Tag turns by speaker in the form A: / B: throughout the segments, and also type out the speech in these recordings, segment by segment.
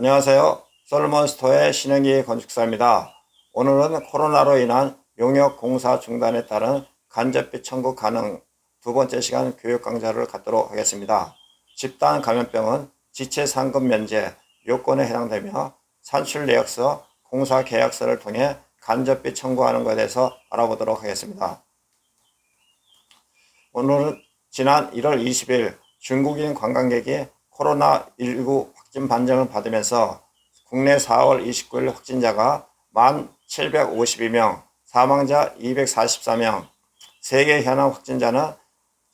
A: 안녕하세요. 솔로몬스토어의 신영기 건축사입니다. 오늘은 코로나로 인한 용역 공사 중단에 따른 간접비 청구 가능 두 번째 시간 교육 강좌를 갖도록 하겠습니다. 집단 감염병은 지체 상급 면제 요건에 해당되며 산출 내역서, 공사 계약서를 통해 간접비 청구하는 것에 대해서 알아보도록 하겠습니다. 오늘은 지난 1월 20일 중국인 관광객이 코로나19 확진 판정을 받으면서 국내 4월 29일 확진자가 1,752명, 사망자 244명, 세계 현황 확진자는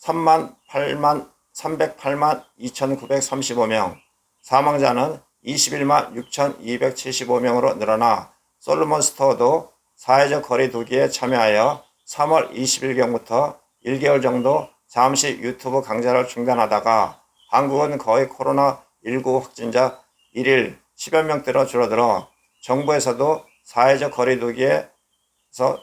A: 308만 2,935명, 사망자는 21만 6,275명으로 늘어나 솔로몬스토어도 사회적 거리 두기에 참여하여 3월 20일경부터 1개월 정도 잠시 유튜브 강좌를 중단하다가 한국은 거의 코로나19 확진자 1일 10여 명대로 줄어들어 정부에서도 사회적 거리두기에서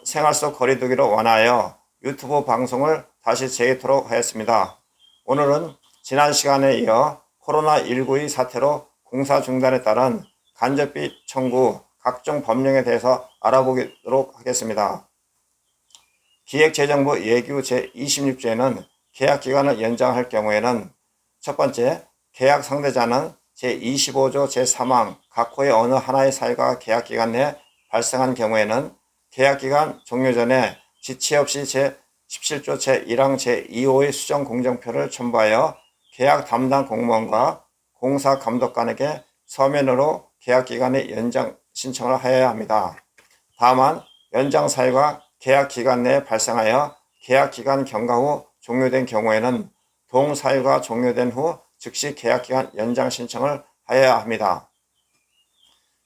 A: 생활 속 거리두기로 완화하여 유튜브 방송을 다시 재개토록 하였습니다. 오늘은 지난 시간에 이어 코로나19의 사태로 공사 중단에 따른 간접비 청구 각종 법령에 대해서 알아보도록 하겠습니다. 기획재정부 예규 제26조에는 계약기간을 연장할 경우에는 첫 번째, 계약 상대자는 제25조 제3항 각 호의 어느 하나의 사유가 계약기간 내에 발생한 경우에는 계약기간 종료 전에 지체 없이 제17조 제1항 제2호의 수정 공정표를 첨부하여 계약 담당 공무원과 공사 감독관에게 서면으로 계약기간의 연장 신청을 하여야 합니다. 다만 연장 사유가 계약기간 내에 발생하여 계약기간 경과 후 종료된 경우에는 동사유가 종료된 후 즉시 계약기간 연장 신청을 하여야 합니다.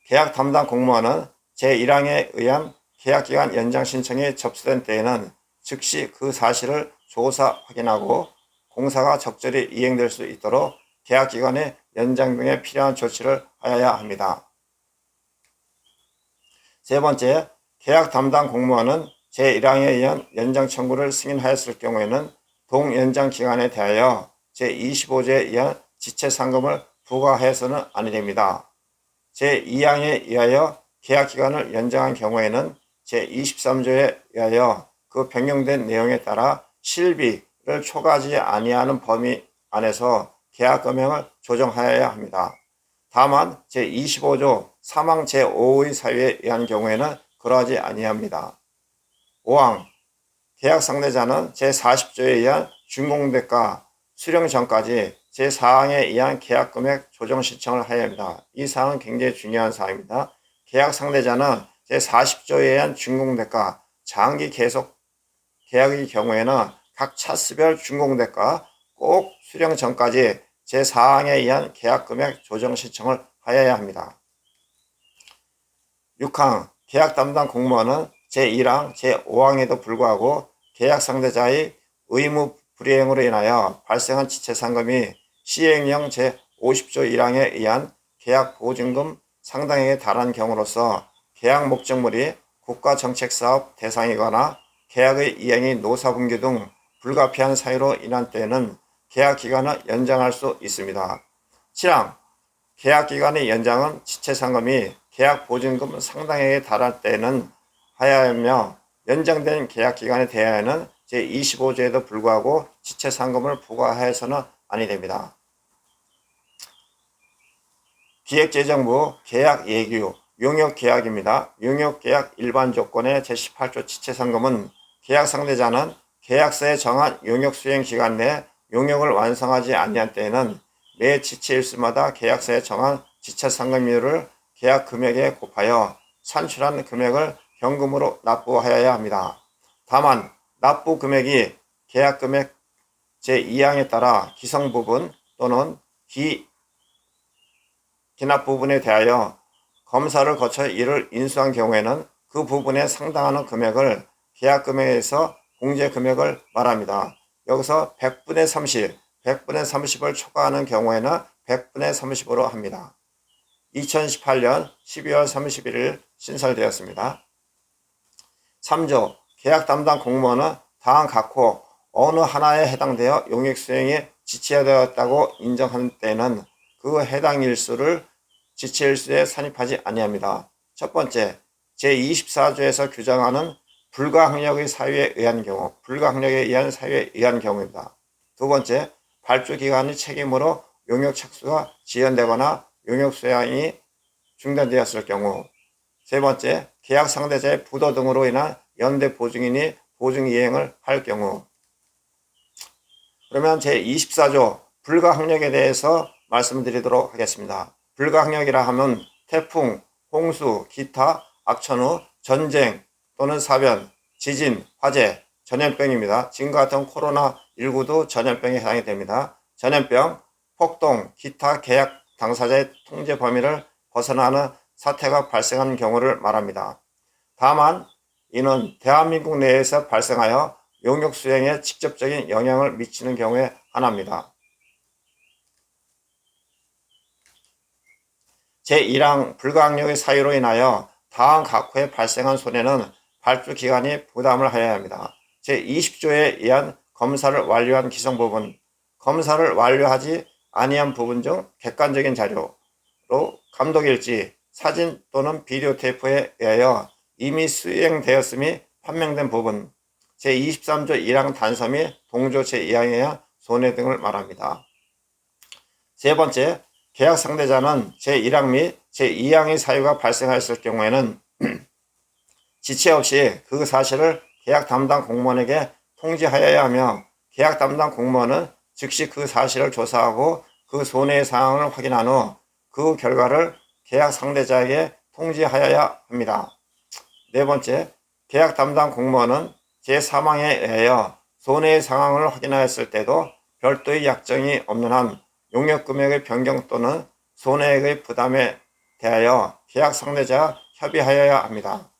A: 계약 담당 공무원은 제1항에 의한 계약기간 연장 신청이 접수된 때에는 즉시 그 사실을 조사 확인하고 공사가 적절히 이행될 수 있도록 계약기간의 연장 등에 필요한 조치를 하여야 합니다. 세 번째, 계약 담당 공무원은 제1항에 의한 연장 청구를 승인하였을 경우에는 동연장 기간에 대하여 제25조에 의한 지체 상금을 부과해서는 아니 됩니다. 제2항에 의하여 계약기간을 연장한 경우에는 제23조에 의하여 그 변경된 내용에 따라 실비를 초과하지 아니하는 범위 안에서 계약금액을 조정하여야 합니다. 다만 제25조 3항 제5호의 사유에 의한 경우에는 그러하지 아니합니다. 5항 계약 상대자는 제40조에 의한 준공대가 수령 전까지 제4항에 의한 계약금액 조정 신청을 하여야 합니다. 이 사항은 굉장히 중요한 사항입니다. 계약 상대자는 제40조에 의한 준공대가 장기 계속 계약의 경우에는 각 차수별 준공대가 꼭 수령 전까지 제4항에 의한 계약금액 조정 신청을 하여야 합니다. 6항 계약 담당 공무원은 제1항, 제5항에도 불구하고 계약 상대자의 의무 불이행으로 인하여 발생한 지체 상금이 시행령 제50조 1항에 의한 계약 보증금 상당액에 달하는 경우로서 계약 목적물이 국가정책사업 대상이거나 계약의 이행이 노사분규 등 불가피한 사유로 인한 때에는 계약기간을 연장할 수 있습니다. 7항 계약기간의 연장은 지체상금이 계약보증금 상당액에 달할 때는 하여야 하며 연장된 계약기간에 대하여는 제25조에도 불구하고 지체상금을 부과해서는 아니 됩니다. 기획재정부 계약예규 용역계약입니다. 용역계약 일반 조건의 제18조 지체상금은 계약 상대자는 계약서에 정한 용역수행 기간 내에 용역을 완성하지 아니한 때에는 매 지체일수마다 계약서에 정한 지체상금률을 계약 금액에 곱하여 산출한 금액을 현금으로 납부하여야 합니다. 다만 납부 금액이 계약 금액 제2항에 따라 기성 부분 또는 기납 부분에 대하여 검사를 거쳐 이를 인수한 경우에는 그 부분에 상당하는 금액을 계약 금액에서 공제 금액을 말합니다. 여기서 100분의 30, 100분의 30을 초과하는 경우에는 100분의 30으로 합니다. 2018년 12월 31일 신설되었습니다. 3조 계약 담당 공무원은 다음 각호 어느 하나에 해당되어 용역 수행에 지체되었다고 인정한 때는 그 해당 일수를 지체일수에 산입하지 아니합니다. 첫 번째, 제24조에서 규정하는 불가항력의 사유에 의한 경우, 불가항력에 의한 사유에 의한 경우입니다. 두 번째, 발주기관의 책임으로 용역 착수가 지연되거나 용역 수행이 중단되었을 경우. 세 번째, 계약 상대자의 부도 등으로 인한 연대 보증인이 보증 이행을 할 경우. 그러면 제24조 불가항력에 대해서 말씀드리도록 하겠습니다. 불가항력이라 하면 태풍, 홍수, 기타, 악천후, 전쟁 또는 사변, 지진, 화재, 전염병입니다. 지금과 같은 코로나19도 전염병에 해당이 됩니다. 전염병, 폭동, 기타 계약 당사자의 통제 범위를 벗어나는 사태가 발생한 경우를 말합니다. 다만 이는 대한민국 내에서 발생하여 용역 수행에 직접적인 영향을 미치는 경우에 하나입니다. 제1항 불가항력의 사유로 인하여 다음 각 호에 발생한 손해는 발주기관이 부담을 하여야 합니다. 제20조에 의한 검사를 완료한 기성 부분, 검사를 완료하지 아니한 부분 중 객관적인 자료로 감독일지, 사진 또는 비디오 테이프에 의하여 이미 수행되었음이 판명된 부분, 제23조 1항 단서 및 동조 제2항에 의한 손해 등을 말합니다. 세 번째, 계약 상대자는 제1항 및 제2항의 사유가 발생하였을 경우에는 지체 없이 그 사실을 계약 담당 공무원에게 통지하여야 하며 계약 담당 공무원은 즉시 그 사실을 조사하고 그 손해의 상황을 확인한 후 그 결과를 계약 상대자에게 통지하여야 합니다. 네 번째, 계약 담당 공무원은 제3항에 의하여 손해의 상황을 확인하였을 때도 별도의 약정이 없는 한 용역 금액의 변경 또는 손해액의 부담에 대하여 계약 상대자와 협의하여야 합니다.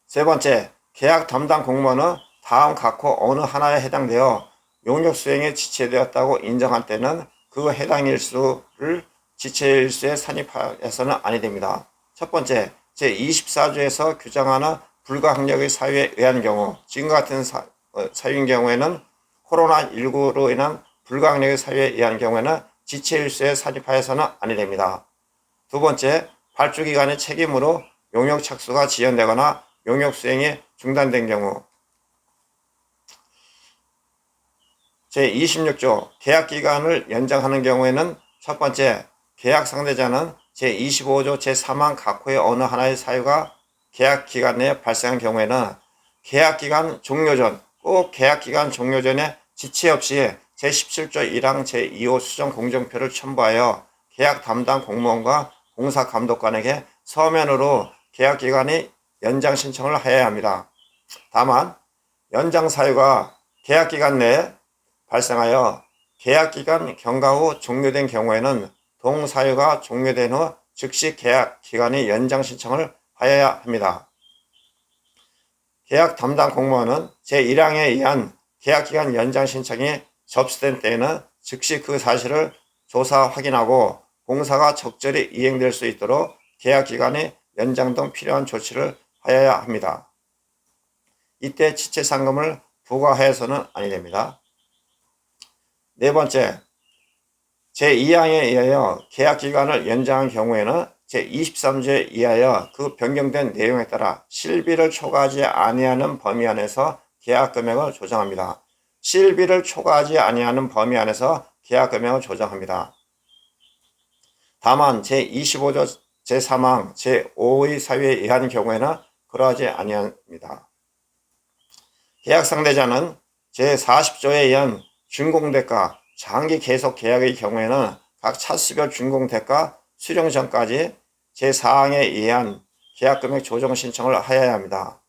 A: 세 번째, 계약 담당 공무원은 다음 각 호 어느 하나에 해당되어 용역 수행에 지체되었다고 인정할 때는 그 해당 일수를 지체일수에 산입해서는 아니 됩니다. 첫 번째, 제24조에서 규정하는 불가항력의 사유에 의한 경우, 지금과 같은 사유인 경우에는 코로나19로 인한 불가항력의 사유에 의한 경우에는 지체일수에 산입하여서는 아니 됩니다. 두 번째, 발주기관의 책임으로 용역 착수가 지연되거나 용역 수행이 중단된 경우. 제26조 계약기간을 연장하는 경우에는 첫 번째, 계약 상대자는 제25조 제3항 각 호의 어느 하나의 사유가 계약기간 내에 발생한 경우에는 계약기간 종료 전, 꼭 계약기간 종료 전에 지체 없이 제17조 1항 제2호 수정 공정표를 첨부하여 계약 담당 공무원과 공사감독관에게 서면으로 계약기간이 연장 신청을 하여야 합니다. 다만 연장 사유가 계약기간 내에 발생하여 계약기간 경과 후 종료된 경우에는 동사유가 종료된 후 즉시 계약기간이 연장 신청을 하여야 합니다. 계약 담당 공무원은 제1항에 의한 계약기간 연장 신청이 접수된 때에는 즉시 그 사실을 조사 확인하고 공사가 적절히 이행될 수 있도록 계약기간의 연장 등 필요한 조치를 하여야 합니다. 이때 지체상금을 부과하여서는 아니 됩니다. 네 번째, 제2항에 의하여 계약기간을 연장한 경우에는 제23조에 의하여 그 변경된 내용에 따라 실비를 초과하지 아니하는 범위 안에서 계약금액을 조정합니다. 실비를 초과하지 아니하는 범위 안에서 계약금액을 조정합니다. 다만 제25조 제3항 제5의 사유에 의한 경우에는 그러하지 아니합니다. 계약 상대자는 제40조에 의한 준공대가 장기 계속 계약의 경우에는 각 차수별 준공대가 수령 전까지 제4항에 의한 계약금액 조정 신청을 하여야 합니다.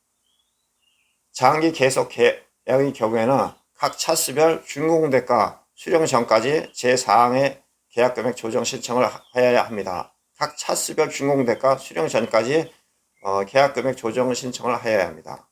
A: 장기 계속 계약의 경우에는 각 차수별 준공대가 수령 전까지 제4항의 계약금액 조정 신청을 하여야 합니다. 각 차수별 준공대가 수령 전까지 계약금액 조정 신청을 하여야 합니다.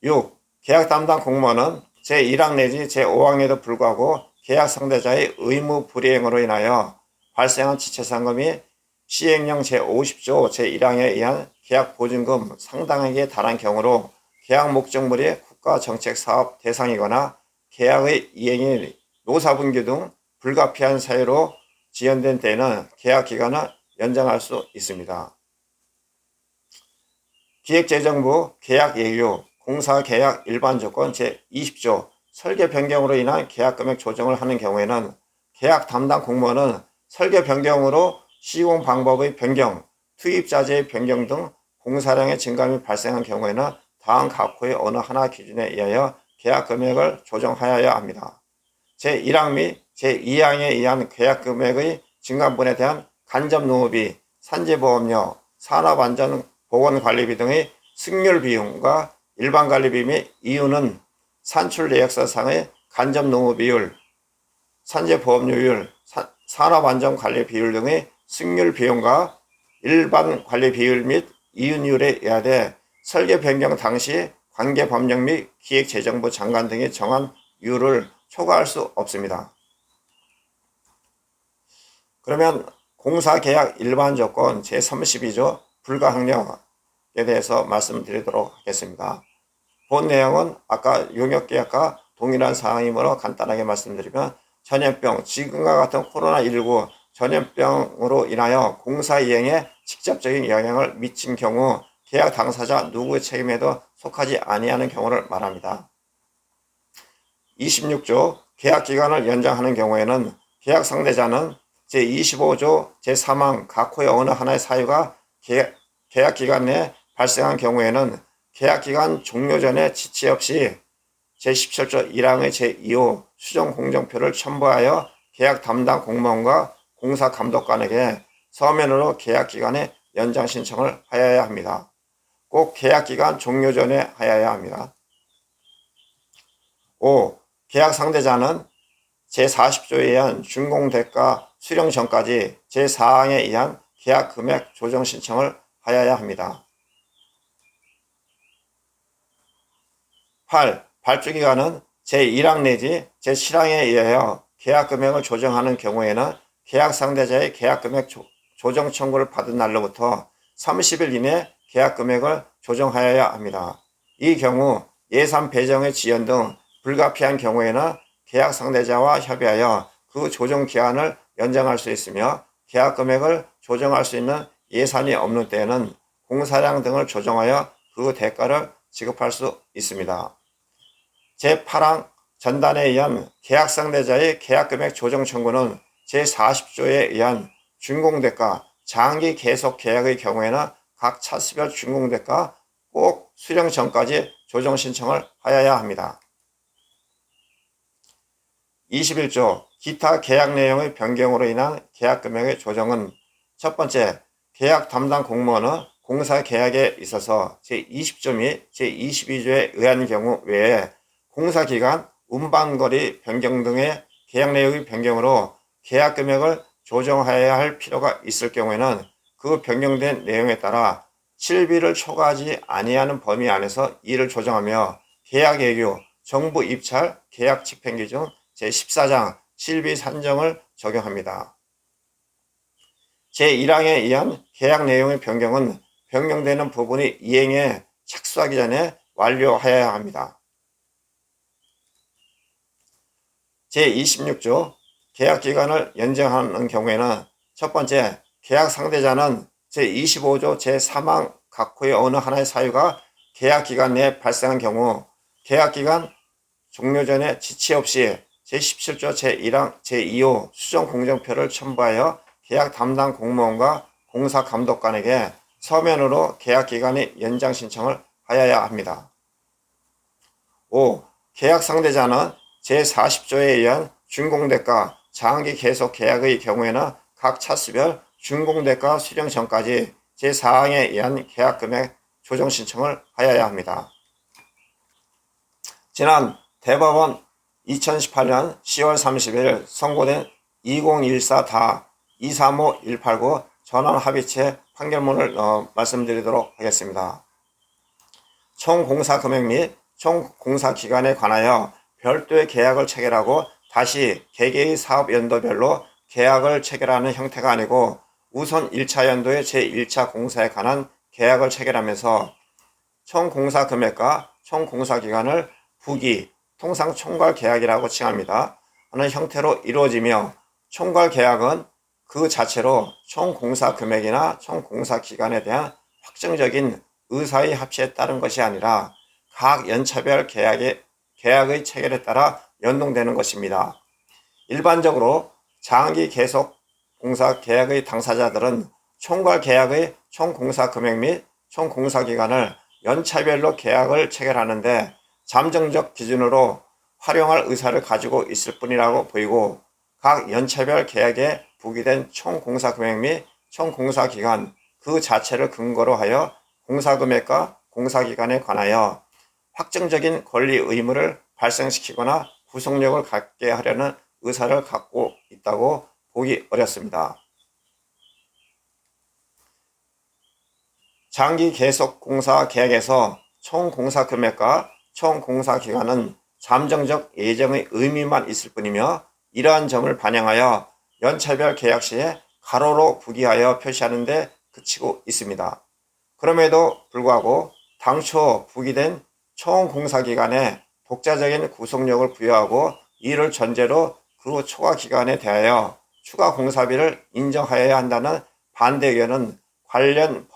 A: 6. 계약 담당 공무원은 제1항 내지 제5항에도 불구하고 계약 상대자의 의무 불이행으로 인하여 발생한 지체상금이 시행령 제50조 제1항에 의한 계약 보증금 상당액에 달한 경우로 계약 목적물이 국가정책사업 대상이거나 계약의 이행이 노사분규 등 불가피한 사유로 지연된 때에는 계약 기간을 연장할 수 있습니다. 기획재정부 계약예규 공사계약 일반조건 제20조 설계 변경으로 인한 계약금액 조정을 하는 경우에는 계약 담당 공무원은 설계 변경으로 시공 방법의 변경, 투입자재의 변경 등 공사량의 증감이 발생한 경우에는 다음 각호의 어느 하나 기준에 의하여 계약금액을 조정하여야 합니다. 제1항 및 제2항에 의한 계약금액의 증감분에 대한 간접노무비, 산재보험료, 산업안전보건관리비 등의 승률비용과 일반관리비 및 이유는 산출계획서상의 간접노무비율, 산재보험료율, 산업안전관리 비율 등의 승률비용과 일반관리 비율 및 이윤율에 의하되 설계 변경 당시 관계법령 및 기획재정부 장관 등이 정한 이유를 초과할 수 없습니다. 그러면 공사계약 일반조건 제32조 불가항력에 대해서 말씀드리도록 하겠습니다. 본 내용은 아까 용역계약과 동일한 사항이므로 간단하게 말씀드리면 전염병, 지금과 같은 코로나19 전염병으로 인하여 공사 이행에 직접적인 영향을 미친 경우 계약 당사자 누구의 책임에도 속하지 아니하는 경우를 말합니다. 26조 계약기간을 연장하는 경우에는 계약 상대자는 제25조 제3항 각호의 어느 하나의 사유가 계약기간 내에 발생한 경우에는 계약기간 종료 전에 지체 없이 제17조 1항의 제2호 수정공정표를 첨부하여 계약 담당 공무원과 공사감독관에게 서면으로 계약기간의 연장 신청을 하여야 합니다. 꼭 계약기간 종료 전에 하여야 합니다. 5. 계약 상대자는 제40조에 의한 준공대가 수령 전까지 제4항에 의한 계약 금액 조정 신청을 하여야 합니다. 8. 발주기간은 제1항 내지 제7항에 의하여 계약 금액을 조정하는 경우에는 계약 상대자의 계약 금액 조정 청구를 받은 날로부터 30일 이내 계약 금액을 조정하여야 합니다. 이 경우 예산 배정의 지연 등 불가피한 경우에는 계약 상대자와 협의하여 그 조정 기한을 연장할 수 있으며 계약 금액을 조정할 수 있는 예산이 없는 때에는 공사량 등을 조정하여 그 대가를 지급할 수 있습니다. 제8항 전단에 의한 계약 상대자의 계약 금액 조정 청구는 제40조에 의한 준공대가 장기 계속 계약의 경우에는 각 차수별 준공대가 꼭 수령 전까지 조정 신청을 하여야 합니다. 21조 기타 계약 내용의 변경으로 인한 계약 금액의 조정은 첫 번째, 계약 담당 공무원은 공사 계약에 있어서 제20조 및 제22조에 의한 경우 외에 공사 기간, 운반거리 변경 등의 계약 내용의 변경으로 계약 금액을 조정하여야 할 필요가 있을 경우에는 그 변경된 내용에 따라 실비를 초과하지 아니하는 범위 안에서 이를 조정하며 계약 예규, 정부 입찰, 계약 집행기 중 제14장 실비 산정을 적용합니다. 제1항에 의한 계약 내용의 변경은 변경되는 부분이 이행에 착수하기 전에 완료하여야 합니다. 제26조 계약기간을 연장하는 경우에는 첫 번째, 계약 상대자는 제25조 제3항 각호의 어느 하나의 사유가 계약기간 내에 발생한 경우 계약기간 종료 전에 지체 없이 제17조 제1항 제2호 수정공정표를 첨부하여 계약 담당 공무원과 공사감독관에게 서면으로 계약기간의 연장 신청을 하여야 합니다. 5. 계약 상대자는 제40조에 의한 준공대가 장기 계속 계약의 경우에는 각 차수별 준공대가 수령 전까지 제4항에 의한 계약금액 조정 신청을 하여야 합니다. 지난 대법원 2018년 10월 30일 선고된 2014-235189 전원합의체 판결문을 말씀드리도록 하겠습니다. 총 공사 금액 및 총 공사 기간에 관하여 별도의 계약을 체결하고 다시 개개의 사업 연도별로 계약을 체결하는 형태가 아니고 우선 1차 연도의 제1차 공사에 관한 계약을 체결하면서 총 공사 금액과 총 공사 기간을 부기, 통상 총괄 계약이라고 칭합니다. 하는 형태로 이루어지며 총괄 계약은 그 자체로 총 공사 금액이나 총 공사 기간에 대한 확정적인 의사의 합치에 따른 것이 아니라 각 연차별 계약의 체결에 따라 연동되는 것입니다. 일반적으로 장기 계속 공사 계약의 당사자들은 총괄 계약의 총 공사 금액 및 총 공사 기간을 연차별로 계약을 체결하는데 잠정적 기준으로 활용할 의사를 가지고 있을 뿐이라고 보이고, 각 연차별 계약에 부기된 총 공사 금액 및 총 공사 기간 그 자체를 근거로 하여 공사 금액과 공사 기간에 관하여 확정적인 권리 의무를 발생시키거나 구속력을 갖게 하려는 의사를 갖고 있다고 보기 어렵습니다. 장기 계속 공사 계약에서 총 공사 금액과 총 공사 기간은 잠정적 예정의 의미만 있을 뿐이며, 이러한 점을 반영하여 연차별 계약 시에 가로로 부기하여 표시하는 데 그치고 있습니다. 그럼에도 불구하고 당초 부기된 총 공사 기간에 독자적인 구속력을 부여하고 이를 전제로 그 초과 기간에 대하여 추가 공사비를 인정하여야 한다는 반대 의견은 관련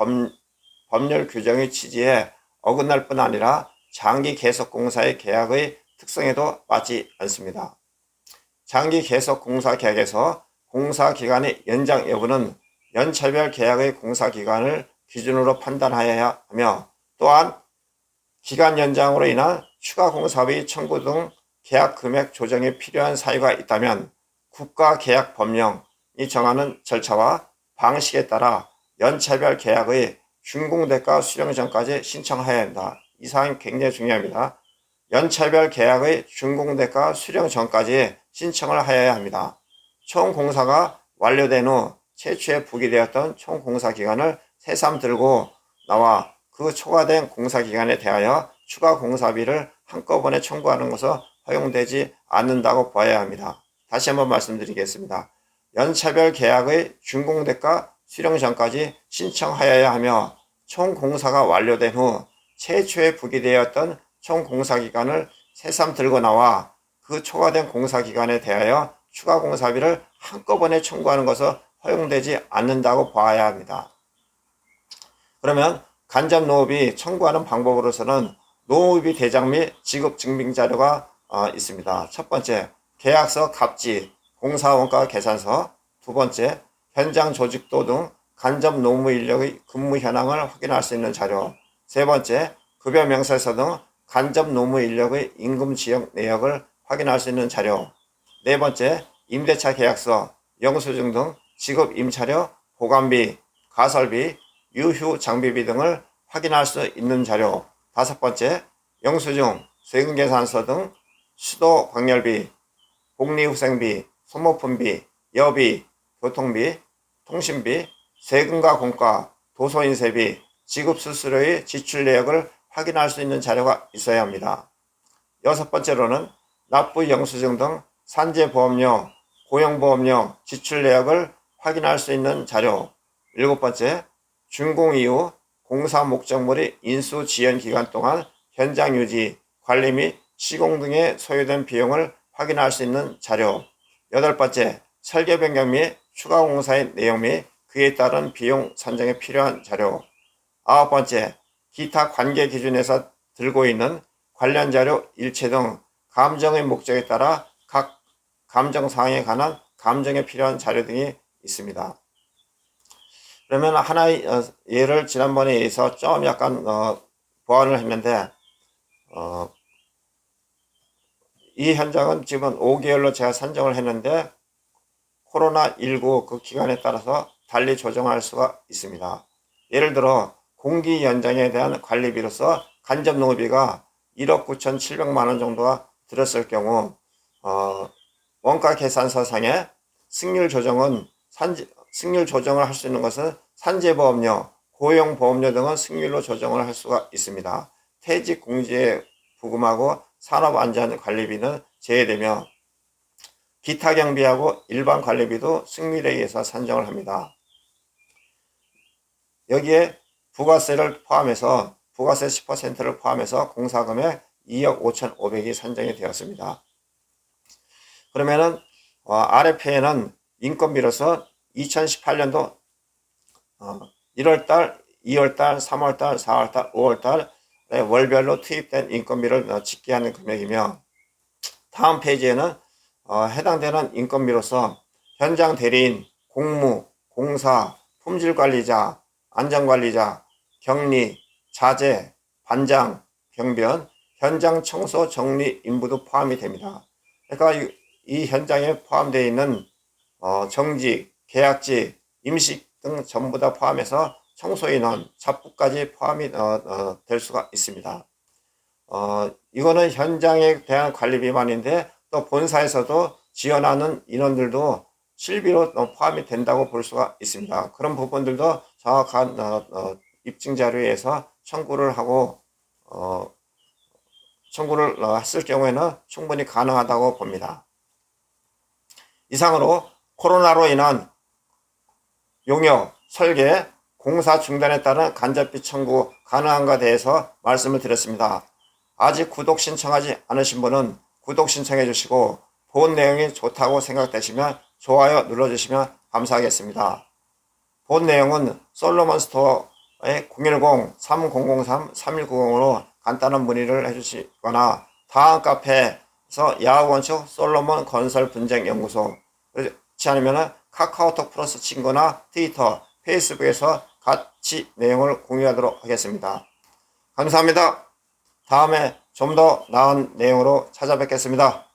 A: 법률 규정의 취지에 어긋날 뿐 아니라 장기 계속 공사의 계약의 특성에도 맞지 않습니다. 장기 계속 공사 계약에서 공사 기간의 연장 여부는 연차별 계약의 공사 기간을 기준으로 판단하여야 하며, 또한 기간 연장으로 인한 추가 공사비 청구 등 계약 금액 조정이 필요한 사유가 있다면 국가계약 법령이 정하는 절차와 방식에 따라 연차별 계약의 준공대가 수령 전까지 신청하여야 한다. 이 사항이 굉장히 중요합니다. 연차별 계약의 준공대가 수령 전까지 신청을 하여야 합니다. 총 공사가 완료된 후 최초에 부기되었던 총 공사 기간을 새삼 들고 나와 그 초과된 공사 기간에 대하여 추가 공사비를 한꺼번에 청구하는 것은 허용되지 않는다고 봐야 합니다. 다시 한번 말씀드리겠습니다. 연차별 계약의 준공대가 수령 전까지 신청하여야 하며, 총 공사가 완료된 후 최초에 부기되었던 총 공사 기간을 새삼 들고 나와 그 초과된 공사 기간에 대하여 추가 공사비를 한꺼번에 청구하는 것은 허용되지 않는다고 봐야 합니다. 그러면 간접 노업이 청구하는 방법으로서는 노업이 대장 및 지급 증빙 자료가 있습니다. 첫 번째, 계약서 갑지, 공사원가 계산서. 두 번째, 현장 조직도 등 간접 노무 인력의 근무 현황을 확인할 수 있는 자료. 세 번째, 급여 명세서 등 간접 노무 인력의 임금 지역 내역을 확인할 수 있는 자료. 네 번째, 임대차 계약서, 영수증 등 지급 임차료, 보관비, 가설비, 유휴 장비비 등을 확인할 수 있는 자료. 다섯 번째, 영수증, 세금계산서 등 수도 광열비, 복리후생비, 소모품비, 여비, 교통비, 통신비, 세금과 공과, 도소인세비, 지급수수료의 지출 내역을 확인할 수 있는 자료가 있어야 합니다. 여섯 번째로는 납부 영수증 등 산재보험료, 고용보험료, 지출 내역을 확인할 수 있는 자료. 일곱 번째, 준공 이후 공사 목적물의 인수 지연 기간 동안 현장 유지, 관리 및 시공 등에 소요된 비용을 확인할 수 있는 자료. 여덟 번째, 설계 변경 및 추가 공사의 내용 및 그에 따른 비용 산정에 필요한 자료. 아홉 번째, 기타 관계 기준에서 들고 있는 관련 자료 일체 등 감정의 목적에 따라 각 감정 사항에 관한 감정에 필요한 자료 등이 있습니다. 그러면 하나의 예를 지난번에 의해서 좀 약간 보완을 했는데, 이 현장은 지금 5개월로 제가 산정을 했는데 코로나19 그 기간에 따라서 달리 조정할 수가 있습니다. 예를 들어 공기 연장에 대한 관리비로서 간접 농업비가 1억 9,700만 원 정도가 들었을 경우 원가 계산서상에 승률 조정을 할 수 있는 것은 산재보험료, 고용보험료 등은 승률로 조정을 할 수가 있습니다. 퇴직 공제 부금하고 산업안전관리비는 제외되며 기타 경비하고 일반 관리비도 승률에 의해서 산정을 합니다. 여기에 부가세를 포함해서 부가세 10%를 포함해서 공사금액 2억 5,500이 산정이 되었습니다. 그러면은 RFA는 인건비로서 2018년도 1월달, 2월달, 3월달, 4월달, 5월달 월별로 투입된 인건비를 집계하는 금액이며, 다음 페이지에는 해당되는 인건비로서 현장 대리인, 공무, 공사, 품질관리자, 안전관리자, 격리, 자재, 반장, 경비원, 현장 청소 정리 인부도 포함이 됩니다. 그러니까 이 현장에 포함되어 있는 정직, 계약직, 임식 등 전부 다 포함해서 청소인원, 잡부까지 포함이 될 수가 있습니다. 이거는 현장에 대한 관리비만인데, 또 본사에서도 지원하는 인원들도 실비로 포함이 된다고 볼 수가 있습니다. 그런 부분들도 정확한 입증 자료에서 청구를 하고 청구를 했을 경우에는 충분히 가능하다고 봅니다. 이상으로 코로나로 인한 용역, 설계, 공사 중단에 따른 간접비 청구 가능한가 대해서 말씀을 드렸습니다. 아직 구독 신청하지 않으신 분은 구독 신청해 주시고, 본 내용이 좋다고 생각되시면 좋아요 눌러주시면 감사하겠습니다. 본 내용은 솔로몬 스토어의 010-3003-3190으로 간단한 문의를 해주시거나, 다음 카페에서 야후건축 솔로몬 건설 분쟁 연구소, 그렇지 않으면 카카오톡 플러스 친구나 트위터, 페이스북에서 같이 내용을 공유하도록 하겠습니다. 감사합니다. 다음에 좀 더 나은 내용으로 찾아뵙겠습니다.